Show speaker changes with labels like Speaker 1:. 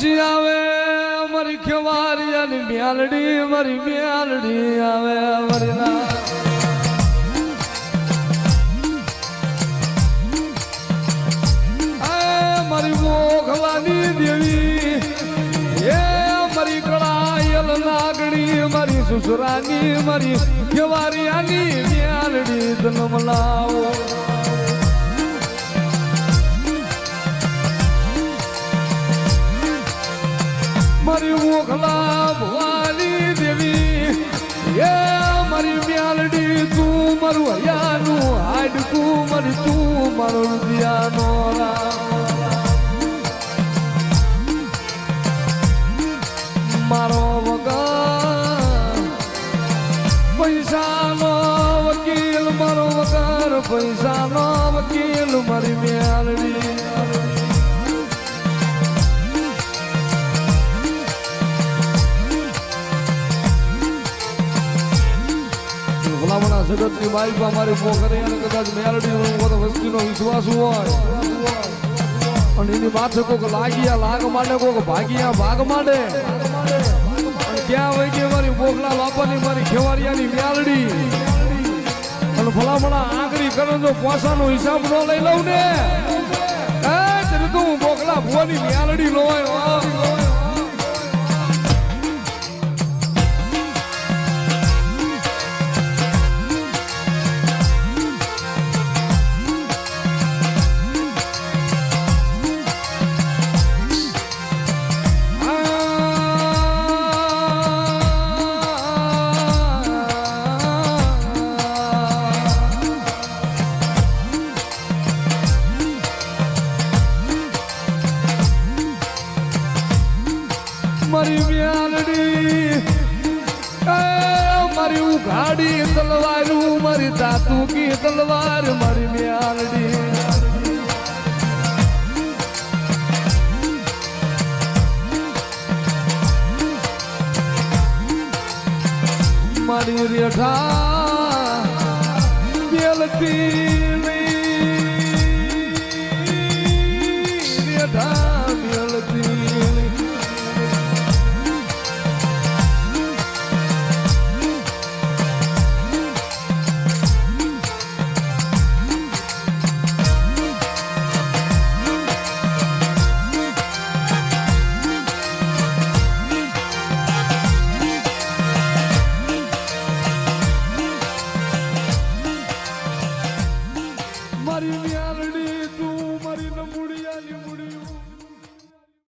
Speaker 1: પછી આવે મારી ખેવારિયાની મ્યાલડી મારી મ્યાલડી આવે મારી ના મારી મોખલાની દેવી એ મારી કળાયલ નાગણી મારી સુસરાની મારી ખેવારિયાની મ્યાલડી જન્મ લાવો મારી મોખલા ભવાની દેવી એ મારી મ્યાલડી તું મારું હૈયાનું હાડકું મારી તું મારું રુદિયાનો મારો વગર પૈસાનો વકીલ મારો વગર પૈસાનો વકીલ મારી મ્યાલડી ભલામણા જગતની બાઈકમાં મારી પોખરી અને કદાચ મેલડી વસ્તીનો વિશ્વાસ હોય અને એની માથે કોઈક લાગિયા લાગ માંડે કોઈક ભાગિયા ભાગ માંડે અને ક્યાં હોય કે મારી પોખલા બાપાની મારી ખેવારિયાની મેલડી અને ભલામણા આંગળી કરે તો પોસાનો હિસાબ ન લઈ લઉં ને ત્યારે તો હું પોખલા ભુવાની મેલડી નો હોય મારી મ્યાલડી મારી ઉઘાડી તલવાર મારી તાતુકી તલવાર મારી મ્યાલડી મારી રેઠા બેલતી રેઠા બેલતી મારી મ્યાલડી